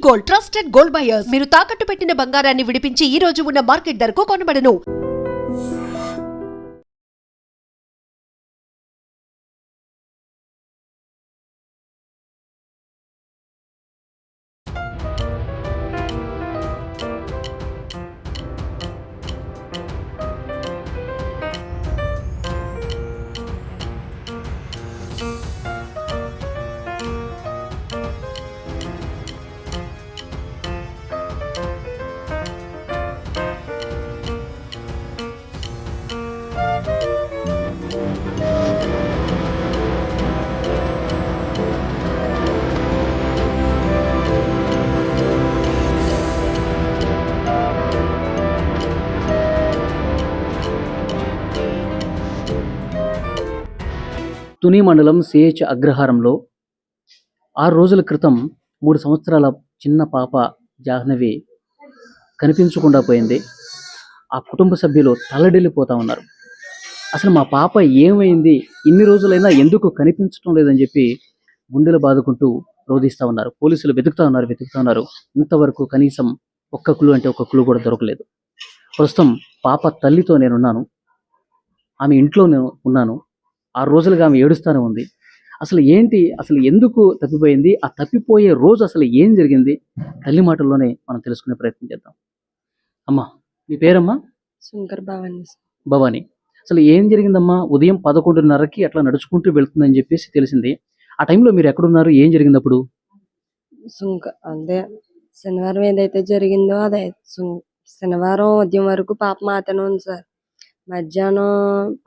Gold trusted gold buyers. మీరు తాకట్టు పెట్టిన బంగారాన్ని విడిపించి ఈ రోజు ఉన్న మార్కెట్ ధరకు కొనబడను. తుని మండలం సిహెచ్ అగ్రహారంలో 6 రోజుల క్రితం 3 సంవత్సరాల చిన్న పాప జాహ్నవి కనిపించకుండా పోయింది. ఆ కుటుంబ సభ్యులు తల్లడిల్లిపోతా ఉన్నారు. అసలు మా పాప ఏమైంది, ఇన్ని రోజులైనా ఎందుకు కనిపించడం లేదని చెప్పి గుండెలు బాదుకుంటూ రోధిస్తూ ఉన్నారు. పోలీసులు వెతుకుతా ఉన్నారు. ఇంతవరకు కనీసం ఒక్క క్లూ కూడా దొరకలేదు. ప్రస్తుతం పాప తల్లితో నేనున్నాను. ఆమె ఇంట్లో నేను ఉన్నాను. 6 రోజులుగా ఆమె ఏడుస్తూనే ఉంది. అసలు ఏంటి, అసలు ఎందుకు తప్పిపోయింది, ఆ తప్పిపోయే రోజు అసలు ఏం జరిగింది, తల్లి మాటల్లోనే మనం తెలుసుకునే ప్రయత్నం చేద్దాం. అమ్మా, మీ పేరమ్మా? శంకర్ భవాని. భవాని. అసలు ఏం జరిగిందమ్మా? ఉదయం 11:30కి అట్లా నడుచుకుంటూ వెళ్తుందని చెప్పేసి తెలిసింది. ఆ టైంలో మీరు ఎక్కడున్నారు, ఏం జరిగింది అప్పుడు? అదే శనివారం ఏదైతే జరిగిందో అదే శనివారం ఉదయం వరకు పాప మాతనే ఉంది సార్. మధ్యాహ్నం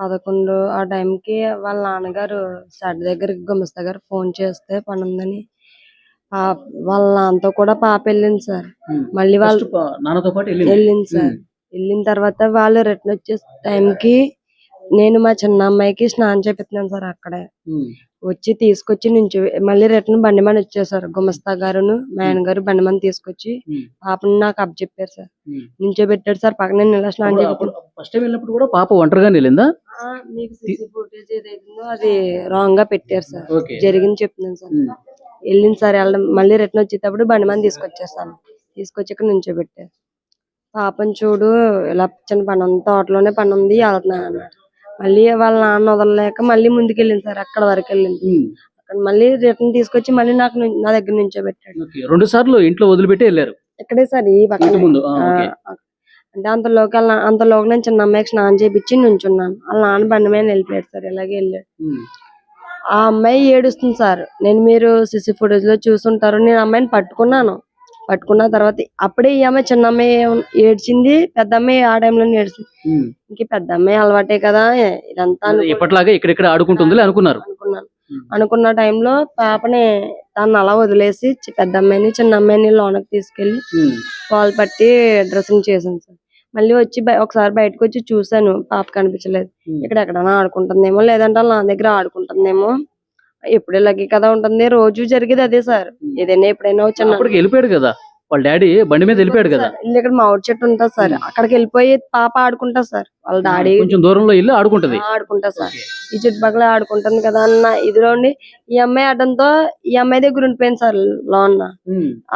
11 ఆ టైంకి వాళ్ళ నాన్నగారు షెడ్ దగ్గరికి గుమస్తా గారు ఫోన్ చేస్తే పని ఉందని వాళ్ళ నాన్నతో కూడా పాప వెళ్ళింది సార్. మళ్ళీ వాళ్ళు నాన్నతో పాటు వెళ్ళింది సార్. వెళ్ళిన తర్వాత వాళ్ళు రిటర్న్ వచ్చే టైంకి నేను మా చిన్న అమ్మాయికి స్నానం చేపిస్తున్నాను సార్. అక్కడే వచ్చి తీసుకొచ్చి నుంచి మళ్ళీ రిటర్న్ బండి మీద వచ్చేసారు. గుమస్తా గారును మా ఆయన గారు బండి మీద తీసుకొచ్చి పాపని నాకు అప్పచెప్పారు సార్. నుంచో పెట్టాడు సార్ పక్కన. నేను ఇలా స్నానం వెళ్ళినప్పుడు కూడా పాప ఒంటరిగా వెళ్ళిందా? మీకు సీసీ ఫుటేజ్ ఏదైతుందో అది రాంగ్ గా పెట్టారు సార్. జరిగింది చెప్తున్నాను సార్. వెళ్ళింది సార్. వెళ్ళడం మళ్ళీ రిటర్న్ వచ్చేటప్పుడు బండి మీద తీసుకొచ్చేస్తాను. తీసుకొచ్చి ఇక్కడ నుంచో పెట్టారు. పాపని చూడు ఇలా చిన్న పని ఉంది, తోటలోనే పని ఉంది, వెళ్తున్నాను అన్నాడు. మళ్ళీ వాళ్ళ నాన్న వదలలేక మళ్ళీ ముందుకు వెళ్ళింది సార్. అక్కడ వరకు వెళ్ళింది. అక్కడ మళ్ళీ రిటర్న్ తీసుకొచ్చి మళ్ళీ నా దగ్గర నుంచో పెట్టాడు. 2 సార్లు ఇంట్లో వదిలిపెట్టి వెళ్ళారు. ఇక్కడే సార్ ఈ పక్కన. అంటే అంతలోకి నేను చిన్న అమ్మాయికి స్నానం చేపించి నుంచున్నాను. వాళ్ళ నాన్న బండి మీద వెళ్ళిపోయాడు సార్. ఇలాగే వెళ్ళాడు. ఆ అమ్మాయి ఏడుస్తుంది సార్. మీరు సిసి ఫుటేజ్ లో చూసుంటారు. నేను అమ్మాయిని పట్టుకున్న తర్వాత అప్పుడే ఈ అమ్మాయి చిన్న అమ్మాయి ఏడ్చింది, పెద్ద అమ్మాయి ఆ టైంలో ఏడ్చింది. ఇంక పెద్ద అమ్మాయి అలవాటే కదా ఇదంతా ఎప్పటిలాగే ఇక్కడ ఆడుకుంటుంది అనుకున్న టైంలో పాపని తను అలా వదిలేసి పెద్ద అమ్మాయిని చిన్న అమ్మాయిని లోనకి తీసుకెళ్లి పాలు పట్టి డ్రెస్సింగ్ చేశాను సార్. మళ్ళీ వచ్చి ఒకసారి బయటకు వచ్చి చూసాను, పాప కనిపించలేదు. ఇక్కడ ఎక్కడైనా ఆడుకుంటుందేమో, లేదంటే నా దగ్గర ఆడుకుంటుందేమో. ఎప్పుడు ఇలాగే కదా ఉంటుంది, రోజు జరిగేది అదే సార్. ఏదైనా ఎప్పుడైనా వచ్చాను వెళ్ళిపోయాడు కదా వాళ్ళ డాడీ, బండి మీద వెళ్ళిపోయాడు కదా. ఇక్కడ మామిడి చెట్టు ఉంటుంది సార్, అక్కడికి వెళ్ళిపోయి పాప ఆడుకుంటా సార్. వాళ్ళ డాడీ కొంచెం దూరంలో వెళ్ళి ఆడుకుంటా సార్. ఈ చుట్టుపక్కల ఆడుకుంటుంది కదా అన్న ఇదిలోండి ఈ అమ్మాయి ఆడడంతో ఈ అమ్మాయి దగ్గర ఉండిపోయింది సార్. లోన్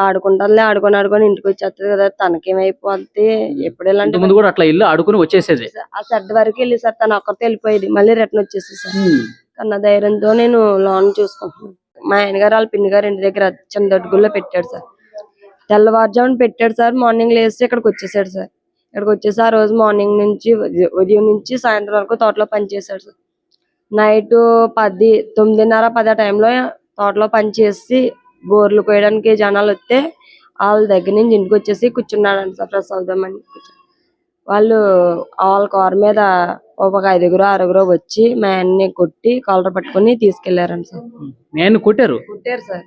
ఆడుకుంటానులే, ఆడుకొని ఇంటికి వచ్చేస్తుంది కదా, తనకేమైపోద్ది. ఎప్పుడు ఇలాంటి ముందు కూడా అట్లా వెళ్ళి ఆడుకుని వచ్చేసేది. ఆ షెడ్ వరకు వెళ్ళి సార్ తను ఒక్కరితో వెళ్ళిపోయేది. మళ్ళీ రిటర్న్ వచ్చేసి సార్. కన్నా ధైర్యంతో నేను లోన్ చూసుకుంటున్నాను. మా ఆయన గారు వాళ్ళ పిన్ని గారు ఇంటి దగ్గర చిన్న దొడ్డుగుల్లో పెట్టాడు సార్. తెల్లవారుజామున పెట్టాడు సార్. మార్నింగ్ లేసి ఇక్కడికి వచ్చేసాడు సార్. ఇక్కడికి వచ్చేసి ఆ రోజు మార్నింగ్ నుంచి ఉదయం నుంచి సాయంత్రం వరకు తోటలో పనిచేశాడు సార్. నైట్ 10, 9:30, 10 ఆ టైంలో తోటలో పనిచేసి బోర్లు కోయడానికి జనాలు వస్తే వాళ్ళ దగ్గర నుంచి ఇంటికి వచ్చేసి కూర్చున్నాడు సార్. ఫ్రెష్ అవుదామని వాళ్ళు వాళ్ళ కారు మీద ఒక 5గురు 6గురు వచ్చి మా ఆయన్ని కొట్టి కాలర్ పట్టుకుని తీసుకెళ్లారంట సార్. కొట్టారు సార్.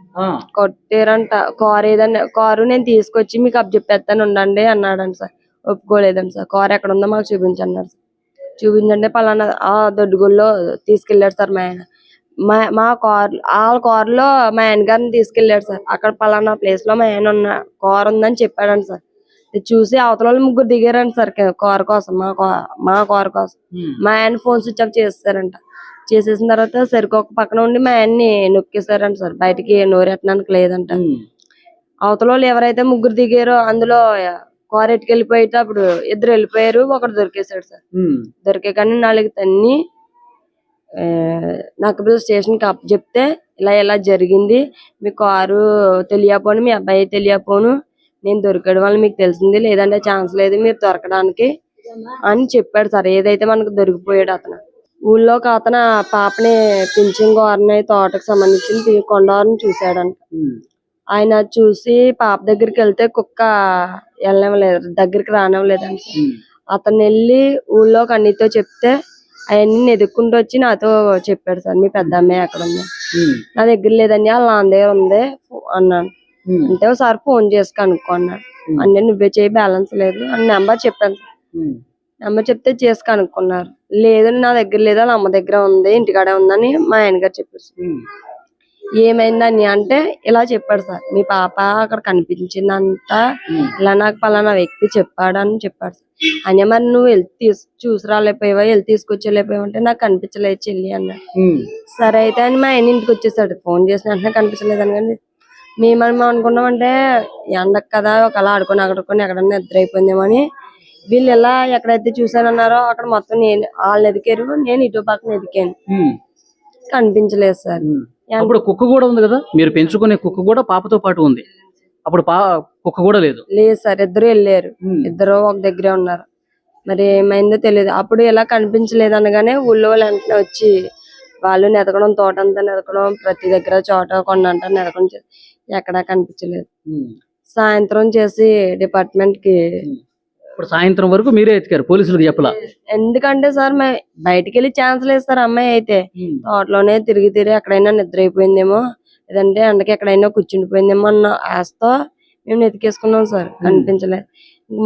కొట్టారంట. కారు నేను తీసుకొచ్చి మీకు అప్పచెప్పేస్తాను ఉండండి అన్నాడంట సార్. ఒప్పుకోలేదండి సార్. కారు ఎక్కడ ఉందో మాకు చూపించన్నాడు సార్. చూపించండి పలానా ఆ దొడ్డుగుల్లో తీసుకెళ్లాడు సార్ మా ఆయన. మా వాళ్ళ కారులో మా ఆయన గారిని తీసుకెళ్లాడు సార్. అక్కడ పలానా ప్లేస్ లో మా ఆయన కారు ఉందని చెప్పాడంట సార్. చూసి అవతల వాళ్ళు 3 దిగారంట సార్ కారు కోసం, మా కారు కోసం. మా ఆయన ఫోన్ స్విచ్ ఆఫ్ చేస్తారంట. చేసేసిన తర్వాత సరికి ఒక పక్కన ఉండి మా ఆయన్ని నొక్కేసారంట సార్. బయటికి నోరెట్టడానికి లేదంట. అవతల వాళ్ళు ఎవరైతే ముగ్గురు దిగారో అందులో కారు ఎట్టుకెళ్ళిపోయేటప్పుడు ఇద్దరు వెళ్ళిపోయారు, ఒకడు దొరికేశాడు సార్. దొరికే కానీ 4 తన్ని నక్కపల్లి స్టేషన్ కి చెప్తే ఇలా ఇలా జరిగింది, మీ కారు తెలియపోను, మీ అబ్బాయి తెలియపోను, నేను దొరికడం వల్ల మీకు తెలిసింది, లేదంటే ఛాన్స్ లేదు మీరు దొరకడానికి అని చెప్పాడు సార్. ఏదైతే మనకు దొరికిపోయాడు అతను. ఊళ్ళో ఒక అతను పాపని పింఛన్ గోరని తోటకు సంబంధించిన కొండవారిని చూశాడంట. ఆయన చూసి పాప దగ్గరికి వెళ్తే కుక్క వెళ్ళనివ్వలేదు, దగ్గరికి రానివ్వలేదంట. అతను వెళ్ళి ఊళ్ళోకి అన్నితో చెప్తే అవన్నీ ఎదుక్కుంటూ వచ్చి నాతో చెప్పాడు సార్, మీ పెద్ద అమ్మాయి ఎక్కడ ఉంది, నా దగ్గర లేదని వాళ్ళ నాన్న దగ్గర ఉంది అన్నాను. అంటే ఒకసారి ఫోన్ చేసి కనుక్కో అన్నాడు. అంటే నువ్వే చేయి బ్యాలెన్స్ లేదు అని నెంబర్ చెప్పాను. నెంబర్ చెప్తే చేసి కనుక్కున్నారు. లేదు నా దగ్గర లేదు, వాళ్ళ అమ్మ దగ్గర ఉంది, ఇంటికాడే ఉందని మా ఆయన గారు చెప్పారు. ఏమైందని అంటే ఇలా చెప్పాడు సార్, మీ పాప అక్కడ కనిపించిందంట, ఇలా నాకు పలానా వ్యక్తి చెప్పాడు అని చెప్పాడు సార్. అని మరి నువ్వు వెళ్ళి చూసి రాలేకపోయావా, వెళ్ళి తీసుకొచ్చేలేకపోయావు అంటే నాకు కనిపించలేదు చెల్లి అన్నాడు. సరే అయితే అని మా ఆయన ఇంటికి వచ్చేసాడు. ఫోన్ చేసిన వెంటనే కనిపించలేదని. కానీ మేమేమో అనుకున్నామంటే ఎండకు కదా ఒకలా ఆడుకొని ఎక్కడన్నా నిద్ర అయిపోయిందేమో అని. వీళ్ళు ఎలా ఎక్కడైతే చూసానన్నారో అక్కడ మొత్తం వాళ్ళని ఎదికారు, నేను ఇటు పక్కన ఎదికాను, కనిపించలేదు సార్. అప్పుడు కుక్క కూడా ఉంది కదా, మీరు పెంచుకునే కుక్క కూడా పాపతో పాటు ఉంది, అప్పుడు కుక్క కూడా లేదు? లేదు సార్, ఇద్దరు వెళ్ళారు, ఇద్దరు ఒక దగ్గరే ఉన్నారు. మరి ఏమైందో తెలియదు. అప్పుడు ఎలా కనిపించలేదు అనగానే ఊళ్ళో వాళ్ళు వెంటనే వచ్చి వాళ్ళు నెతకడం, తోట అంతా నెతకడం, ప్రతి దగ్గర చోట కొండంట నెతకడం, ఎక్కడా కనిపించలేదు. సాయంత్రం చేసి డిపార్ట్మెంట్ కి. ఇప్పుడు సాయంత్రం వరకు మీరే ఎత్తికారు, పోలీసులకు చెప్పలా? ఎందుకంటే సార్ బయటికి వెళ్ళి ఛాన్స్ లేదు సార్. అమ్మాయి అయితే తోటలోనే తిరిగి ఎక్కడైనా నిద్ర అయిపోయిందేమో, లేదంటే ఎండకి ఎక్కడైనా కూర్చుండిపోయిందేమో అన్న ఆశతో మేము ఎతికేసుకున్నాం సార్. కనిపించలేదు.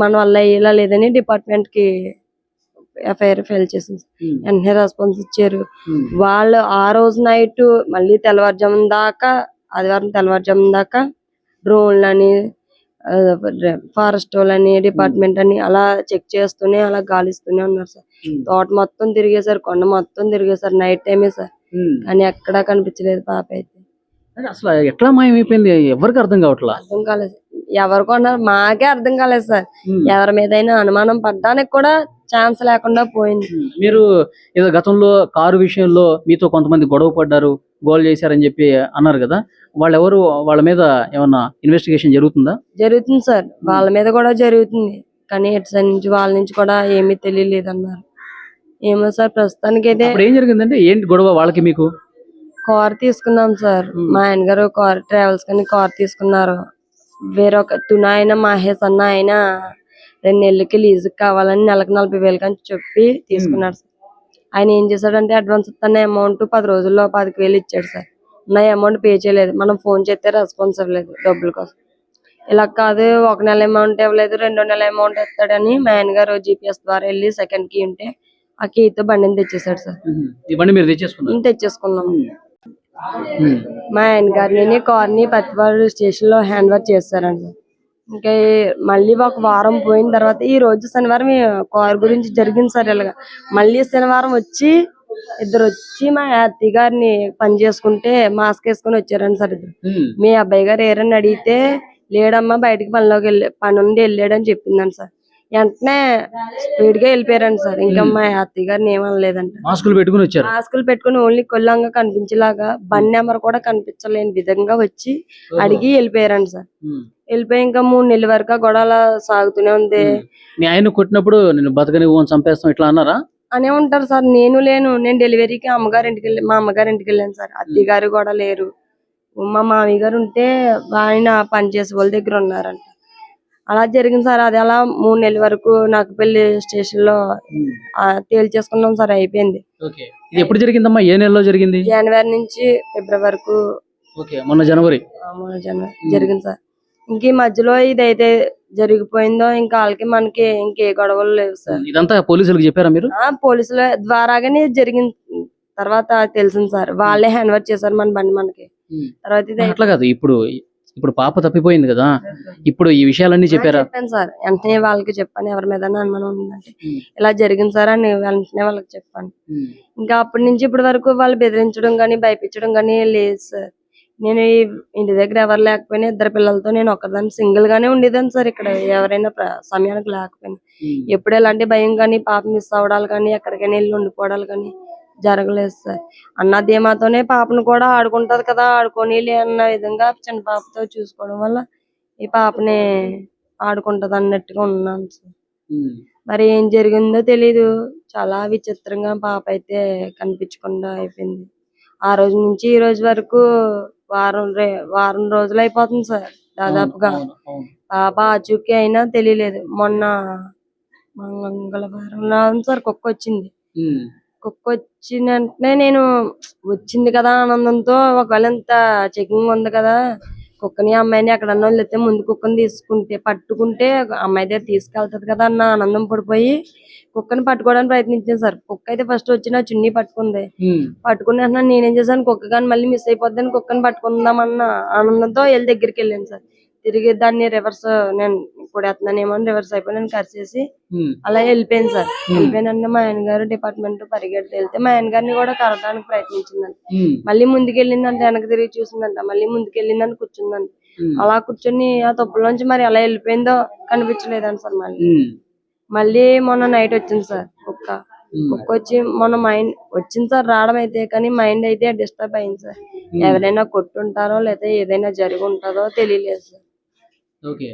మన వల్ల ఇలా లేదని డిపార్ట్మెంట్ కి ఎఫ్ఐఆర్ ఫైల్ చేసింది. వెంటనే రెస్పాన్స్ ఇచ్చారు వాళ్ళు. ఆ రోజు నైట్ మళ్ళీ తెల్లవారుజామున దాకా, ఆదివారం తెల్లవారుజామున దాకా డ్రోన్లని, ఫారెస్ట్ వాళ్ళని, డిపార్ట్మెంట్ అని అలా చెక్ చేస్తూనే అలా గాలిస్తూనే ఉన్నారు సార్. తోట మొత్తం తిరిగేసారు, కొండ మొత్తం తిరిగేసారు, నైట్ టైమే సార్. కానీ ఎక్కడా కనిపించలేదు పాప అయితే. అసలు ఎట్లా మాయమైపోయింది ఎవరికి అర్థం కావట్లేదు. అర్థం కాలేదు, ఎవరు కొన్నారు మాకే అర్థం కాలేదు సార్. ఎవరి మీద అనుమానం పడ్డానికి కూడా ఛాన్స్ లేకుండా పోయింది. మీరు ఏదో గతంలో కారు విషయంలో మీతో కొంతమంది గొడవ పడ్డారు, గోల్ చేశారని చెప్పి అన్నారు కదా, వాళ్ళెవరు, వాళ్ళ మీద ఏమన్నా ఇన్వెస్టిగేషన్ జరుగుతుందా? జరుగుతుంది సార్, వాళ్ళ మీద కూడా జరుగుతుంది. కానీ ఇటు సైడ్ నుంచి వాళ్ళ నుంచి కూడా ఏమీ తెలియలేదు అన్నారు. ఏమో సార్ ప్రస్తుతానికి అయితే. ఏం జరిగిందంటే ఏంటి గొడవ వాళ్ళకి మీకు? కార్ తీసుకున్నాం సార్, మా ఆయన గారు కార్ ట్రావెల్స్ కానీ కార్ తీసుకున్నారు. వేరొక తునాయన మహేష్ అన్న ఆయన 2 నెలలకి లీజు కావాలని నెలకు 40,000 అని చెప్పి తీసుకున్నాడు సార్. ఆయన ఏం చేశాడంటే అడ్వాన్స్ ఇస్తున్న అమౌంట్ 10 రోజుల్లో 25,000 ఇచ్చాడు సార్. నా అమౌంట్ పే చేయలేదు. మనం ఫోన్ చేస్తే రెస్పాన్స్ ఇవ్వలేదు డబ్బుల కోసం. ఇలా కాదు, 1 నెల అమౌంట్ ఇవ్వలేదు, 2 నెలల అమౌంట్ ఇస్తాడని మా ఆయన గారు జీపీఎస్ ద్వారా వెళ్ళి సెకండ్ కీ ఉంటే ఆ కీతో బండిని తెచ్చేసాడు సార్. ఈ బండి మీరు తెచ్చేసుకున్నాం. మా ఆయన గారిని కార్ని పత్తిపాడు స్టేషన్ లో హ్యాండ్ ఓవర్ చేస్తారండి. ఇంకా మళ్ళీ ఒక వారం పోయిన తర్వాత ఈ రోజు శనివారం కార్ గురించి జరిగింది సార్. ఇలాగా మళ్ళీ శనివారం వచ్చి ఇద్దరు వచ్చి మా అత్తయ్య గారిని పని చేసుకుంటే మాస్క్ వేసుకుని వచ్చారండి సార్. ఇద్దరు మీ అబ్బాయి గారు ఏరని అడిగితే లేడమ్మా బయటకి పని నుండి వెళ్ళాడని చెప్పిందండి సార్. వెంటనే స్పీడ్ గా వెళ్ళిపోయారండి సార్. ఇంకా మా అత్తయ్య గారిని ఏమనలేదంట. మాస్కులు పెట్టుకుని వచ్చారు. మాస్కులు పెట్టుకుని ఓన్లీ కొల్లంగా కనిపించేలాగా బండి నెంబర్ కూడా కనిపించలేని విధంగా వచ్చి అడిగి వెళ్ళిపోయారండి సార్. వెళ్ళిపోయి ఇంకా 3 నెలల వరకు గొడవల సాగుతూనే ఉంది. మీ ఆయన కొట్టినప్పుడు నేను బతకని చంపేస్తాం ఇట్లా అన్నారా? అనే ఉంటారు సార్. నేను డెలివరీకి మా అమ్మగారి ఇంటికి వెళ్ళాను సార్. అత్తయ్య గారు కూడా లేరు. మా మామయ్య గారు ఉంటే ఆయన పనిచేసే వాళ్ళ దగ్గర ఉన్నారంట. అలా జరిగింది సార్. అది అలా 3 నెలల వరకు నాగపల్లి స్టేషన్ లో తేల్చేసుకున్నాం సార్. అయిపోయింది. ఎప్పుడు జరిగిందమ్మా? ఏ నెలలో జరిగింది? జనవరి నుంచి ఫిబ్రవరి వరకు. మొన్న జనవరి జరిగింది సార్. ఇంక ఈ మధ్యలో ఇదైతే జరిగిపోయిందో ఇంకా వాళ్ళకి మనకి ఇంకే గొడవలు లేవు సార్. ఇదంతా పోలీసులకు చెప్పారా మీరు? పోలీసుల ద్వారాగానే జరిగింది. తర్వాత తెలిసింది సార్, వాళ్ళే హ్యాండ్ ఓవర్ చేశారు మన బండి మనకి. తర్వాత అట్లా కాదు, ఇప్పుడు పాప తప్పిపోయింది కదా, ఇప్పుడు ఈ విషయాలన్నీ చెప్పారా? చెప్పాను సార్. వెంటనే వాళ్ళకి చెప్పాను, ఎవరి మీద అనుమానం ఉందంటే ఇలా జరిగింది సార్ అని వెంటనే వాళ్ళకి చెప్పాను. ఇంకా అప్పటి నుంచి ఇప్పటి వరకు వాళ్ళు బెదిరించడం గానీ భయపించడం గానీ లేదు సార్. నేను ఇంటి దగ్గర ఎవరు లేకపోయినా ఇద్దరు పిల్లలతో నేను ఒక్కదాన్ని సింగిల్ గానే ఉండేదాన్ని సార్. ఇక్కడ ఎవరైనా సమయానికి లేకపోయినా ఎప్పుడు ఎలాంటి భయం కానీ పాప మిస్ అవడాలు కానీ ఎక్కడికైనా వెళ్ళి ఉండిపోవడాలు కానీ జరగలేదు సార్. అన్న ధీమాతోనే పాపను కూడా ఆడుకుంటది కదా, ఆడుకొని అన్న విధంగా చిన్న పాపతో చూసుకోవడం వల్ల ఈ పాపని ఆడుకుంటది అన్నట్టుగా ఉన్నాను సార్. మరి ఏం జరిగిందో తెలీదు. చాలా విచిత్రంగా పాప అయితే కనిపించకుండా అయిపోయింది. ఆ రోజు నుంచి ఈ రోజు వరకు వారం రోజులు అయిపోతుంది సార్ దాదాపుగా. పాప ఆచూకీ అయినా తెలియలేదు. మొన్న మంగళవారం సార్ కుక్క వచ్చింది. కుక్క వచ్చిన వెంటనే నేను వచ్చింది కదా ఆనందంతో, ఒకవేళ ఇంత చెకింగ్ ఉంది కదా కుక్కని అమ్మాయిని ఎక్కడన్నా వెళ్తే ముందు కుక్కని పట్టుకుంటే అమ్మాయి దగ్గర తీసుకెళ్తది కదా అన్న ఆనందం పడిపోయి కుక్కని పట్టుకోవడానికి ప్రయత్నించాను సార్. కుక్క అయితే ఫస్ట్ వచ్చి నా చున్నీ పట్టుకుంది. పట్టుకుని అంటున్నాను, నేనేం చేశాను కుక్క కానీ మళ్ళీ మిస్ అయిపోద్దని కుక్కని పట్టుకుందామన్న ఆనందంతో వెళ్ళి దగ్గరికి వెళ్ళాను సార్. తిరిగి దాన్ని రివర్స్ నేను ఇప్పుడు ఎత్తున్నానేమో అని రివర్స్ అయిపోయి నేను కరిచేసి అలా వెళ్ళిపోయింది సార్. వెళ్ళిపోయినంటే మా ఆయన గారు డిపార్ట్మెంట్ పరిగెడితే వెళ్తే మా ఆయన గారిని కూడా కరవడానికి ప్రయత్నించిందంట. మళ్ళీ ముందుకెళ్ళిందంటే వెనక్కి తిరిగి చూసిందంట. మళ్ళీ ముందుకెళ్ళిందని కూర్చుందంట. అలా కూర్చొని ఆ తప్పులోంచి మరి ఎలా వెళ్ళిపోయిందో కనిపించలేదంట సార్. మళ్ళీ మొన్న నైట్ వచ్చింది సార్ కుక్క వచ్చి మొన్న మైండ్ వచ్చింది సార్ రావడం అయితే, కానీ మైండ్ అయితే డిస్టర్బ్ అయింది సార్. ఎవరైనా కొట్టుంటారో లేదా ఏదైనా జరిగి ఉంటుందో తెలియలేదు సార్. ఓకే,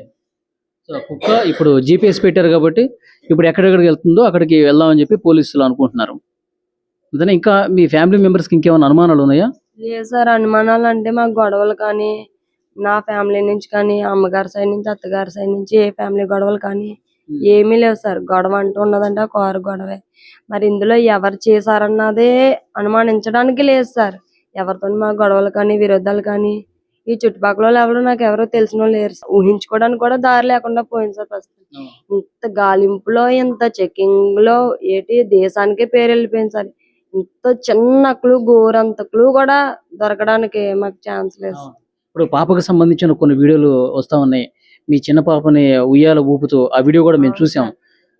సో కుక్క ఇప్పుడు GPS పెట్టారు కాబట్టి ఇప్పుడు ఎక్కడెక్కడికి వెళ్తుందో అక్కడికి వెళ్దామని చెప్పి పోలీసులు అనుకుంటున్నారు. అదే ఇంకా మీ ఫ్యామిలీ మెంబర్స్కి ఇంకేమైనా అనుమానాలు ఉన్నాయా? లేదు సార్, అనుమానాలు అంటే మాకు గొడవలు కానీ నా ఫ్యామిలీ నుంచి కానీ అమ్మగారి సైడ్ నుంచి అత్తగారి సైడ్ నుంచి ఏ ఫ్యామిలీ గొడవలు కానీ ఏమీ లేవు సార్. గొడవ అంటూ ఉన్నదంటే ఆ కారు గొడవే. మరి ఇందులో ఎవరు చేశారన్నదే అనుమానించడానికి లేదు సార్. ఎవరితో మా గొడవలు కానీ విరోధాలు కానీ ఈ చుట్టుపక్కల ఎవరు నాకు ఎవరో తెలిసిన వాళ్ళు లేరు. ఊహించుకోవడానికి కూడా దారి లేకుండా పోయింది సార్. ప్రస్తుతం ఇంత గాలింపులో ఇంత చెకింగ్ లో దేశానికే పేరు వెళ్ళిపోయింది సార్. ఇంత చిన్న క్లూ గోరంత క్లూ కూడా దొరకడానికి మాకు ఛాన్స్ లేదు. ఇప్పుడు పాపకు సంబంధించిన కొన్ని వీడియోలు వస్తా ఉన్నాయి. మీ చిన్న పాపని ఉయ్యాల ఊపుతూ ఆ వీడియో కూడా మేము చూసాం.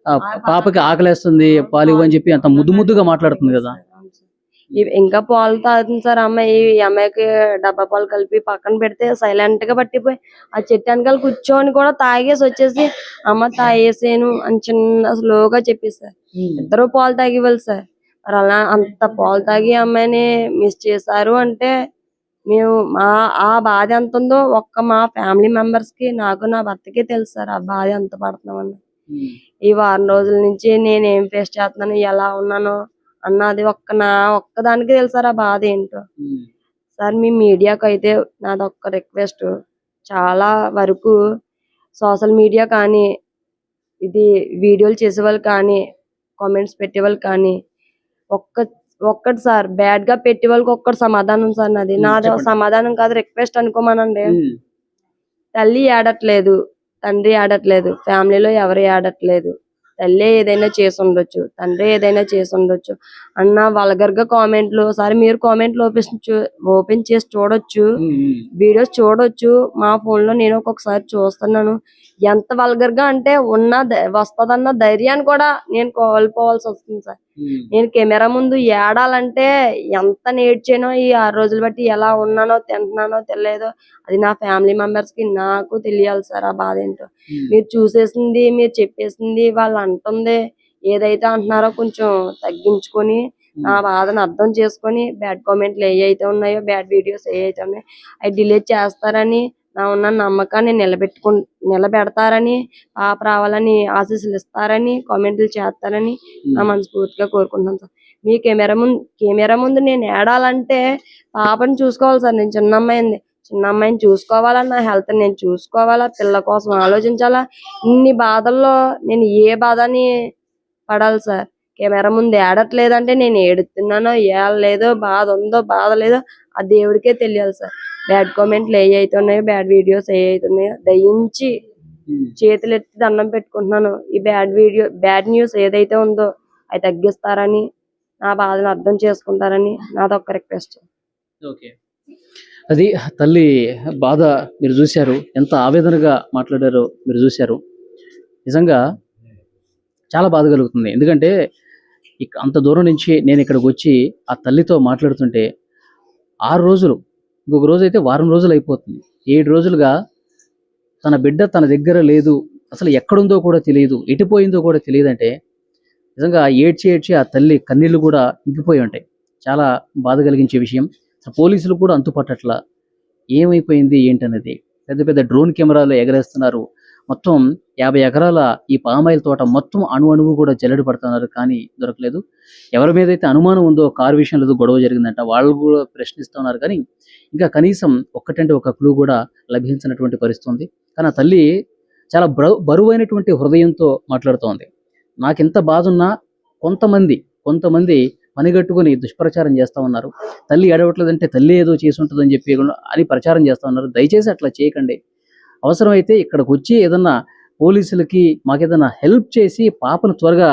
ఆ పాపకి ఆకలేస్తుంది పాలు ఇవ్వని చెప్పి అంత ముద్దుగా మాట్లాడుతుంది కదా. ఇంకా పాలు తాగుతుంది సార్ అమ్మాయి. ఈ అమ్మాయికి డబ్బా పాలు కలిపి పక్కన పెడితే సైలెంట్ గా పట్టిపోయి ఆ చెట్టు వెనకాల కూర్చొని కూడా తాగేసి వచ్చేసి అమ్మ తాగేసాను అని చిన్న స్లోగా చెప్పేసారు. ఇద్దరు పాలు తాగివ్వాలి సార్. మరి అలా అంత పాలు తాగి అమ్మాయిని మిస్ చేశారు అంటే మేము ఆ బాధ ఎంత ఉందో మా ఫ్యామిలీ మెంబర్స్ కి నాకు నా భర్తకి తెలుసు సార్ ఆ బాధ ఎంత పడుతున్నామని. ఈ వారం రోజుల నుంచి నేను ఏం ఫేస్ చేస్తున్నాను ఎలా ఉన్నాను అన్నది ఒక్కదానికి తెలుసు సార్ ఆ బాధ ఏంటో. సార్ మీ మీడియాకు అయితే నాదొక్క రిక్వెస్ట్, చాలా వరకు సోషల్ మీడియా కానీ ఇది వీడియోలు చేసేవాళ్ళు కానీ కామెంట్స్ పెట్టేవాళ్ళు కానీ ఒక్కటి సార్ బ్యాడ్ గా పెట్టే వాళ్ళకి ఒక్కటి సమాధానం సార్. నాది సమాధానం కాదు రిక్వెస్ట్ అనుకోమనండి. తల్లి ఏడట్లేదు, తండ్రి ఏడట్లేదు, ఫ్యామిలీలో ఎవరు ఏడట్లేదు. తల్లి ఏదైనా చేసి ఉండొచ్చు, తండ్రి ఏదైనా చేసి ఉండొచ్చు అన్న వల్గర్ గా కామెంట్లు. ఒకసారి మీరు కామెంట్లు ఓపెన్ చేసి చూడొచ్చు, వీడియోస్ చూడొచ్చు. మా ఫోన్ లో నేను ఒక్కొక్కసారి చూస్తున్నాను. ఎంత వల్గర్ గా అంటే వస్తదన్న ధైర్యాన్ని కూడా నేను కోల్పోవాల్సి వస్తుంది సార్. నేను కెమెరా ముందు ఏడాలంటే ఎంత నేర్చానో ఈ 6 రోజులు బట్టి ఎలా ఉన్నానో తింటున్నానో తెలియదో అది నా ఫ్యామిలీ మెంబర్స్ కి నాకు తెలియాలి సార్ ఆ బాధ ఏంటో. మీరు చూసేసింది మీరు చెప్పేసింది వాళ్ళు అంటుంది ఏదైతే అంటున్నారో కొంచెం తగ్గించుకొని నా బాధను అర్థం చేసుకొని బ్యాడ్ కామెంట్లు ఏవైతే ఉన్నాయో బ్యాడ్ వీడియోస్ ఏవైతే ఉన్నాయో అవి డిలీట్ చేస్తారని నా ఉన్న నమ్మకాన్ని నిలబెడతారని పాప రావాలని ఆశీస్సులు ఇస్తారని కామెంట్లు చేస్తారని నా మనస్ఫూర్తిగా కోరుకుంటున్నాను సార్. మీ కెమెరా ముందు నేను ఏడాలంటే పాపని చూసుకోవాలి సార్. నేను చిన్న అమ్మాయిని చూసుకోవాలా, నా హెల్త్ నేను చూసుకోవాలా, పిల్ల కోసం ఆలోచించాలా. ఇన్ని బాధల్లో నేను ఏ బాధని పడాలి సార్. కెమెరా ముందు ఏడట్లేదంటే నేను ఏడుతున్నానో ఏడలేదో బాధ ఉందో బాధ లేదో ఆ దేవుడికే తెలియాలి సార్. బ్యాడ్ కామెంట్లు ఏవైతే ఉన్నాయో బ్యాడ్ వీడియోస్ ఏవైతే ఉన్నాయో దయించి చేతులు ఎత్తి దండం పెట్టుకుంటున్నాను. ఈ బ్యాడ్ న్యూస్ ఏదైతే ఉందో అది తగ్గిస్తారని నా బాధను అర్థం చేసుకుంటారని నాదొక్క రిక్వెస్ట్. ఓకే, అది తల్లి బాధ మీరు చూశారు, ఎంత ఆవేదనగా మాట్లాడారో మీరు చూశారు. నిజంగా చాలా బాధ కలుగుతుంది. ఎందుకంటే అంత దూరం నుంచి నేను ఇక్కడికి వచ్చి ఆ తల్లితో మాట్లాడుతుంటే 6 రోజులు ఇంకొక రోజు అయితే వారం రోజులు అయిపోతుంది. 7 రోజులుగా తన బిడ్డ తన దగ్గర లేదు, అసలు ఎక్కడుందో కూడా తెలియదు, ఎటుపోయిందో కూడా తెలియదంటే నిజంగా ఏడ్చి ఏడ్చి ఆ తల్లి కన్నీళ్లు కూడా ఇంకిపోయి ఉంటాయి. చాలా బాధ కలిగించే విషయం. అసలు పోలీసులు కూడా అంతుపట్టట్ల ఏమైపోయింది ఏంటనేది. పెద్ద పెద్ద డ్రోన్ కెమెరాలు ఎగరేస్తున్నారు. మొత్తం 50 ఎకరాల ఈ పామాయిల్ తోట మొత్తం అణువు కూడా జల్లెడ పడుతున్నారు, కానీ దొరకలేదు. ఎవరి మీద అయితే అనుమానం ఉందో కారు విషయంలో ఏదో గొడవ జరిగిందంట, వాళ్ళు కూడా ప్రశ్నిస్తున్నారు, కానీ ఇంకా కనీసం ఒక్కటంటే ఒక క్లూ కూడా లభించినటువంటి పరిస్థితి ఉంది. కానీ ఆ తల్లి చాలా బరువైనటువంటి హృదయంతో మాట్లాడుతోంది. నాకెంత బాధ ఉన్నా కొంతమంది పనిగట్టుకుని దుష్ప్రచారం చేస్తా ఉన్నారు. తల్లి ఏడవట్లేదంటే తల్లి ఏదో చేసి ఉంటుందని చెప్పి అని ప్రచారం చేస్తా ఉన్నారు. దయచేసి అట్లా చేయకండి. అవసరమైతే ఇక్కడికి వచ్చి ఏదన్నా పోలీసులకి మాకేదన్నా హెల్ప్ చేసి పాపను త్వరగా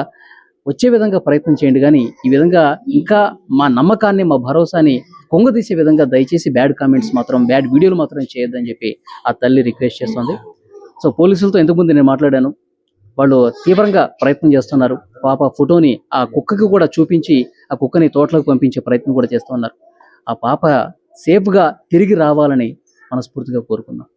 వచ్చే విధంగా ప్రయత్నం చేయండి, కానీ ఈ విధంగా ఇంకా మా నమ్మకాన్ని, మా భరోసాని కొంగదీసే విధంగా దయచేసి బ్యాడ్ వీడియోలు మాత్రం చేయొద్దని చెప్పి ఆ తల్లి రిక్వెస్ట్ చేస్తుంది. సో పోలీసులతో ఇంతకుముందు నేను మాట్లాడాను. వాళ్ళు తీవ్రంగా ప్రయత్నం చేస్తున్నారు. పాప ఫోటోని ఆ కుక్కకి కూడా చూపించి ఆ కుక్కని తోటలోకి పంపించే ప్రయత్నం కూడా చేస్తున్నారు. ఆ పాప సేఫ్గా తిరిగి రావాలని మనస్ఫూర్తిగా కోరుకుందాం.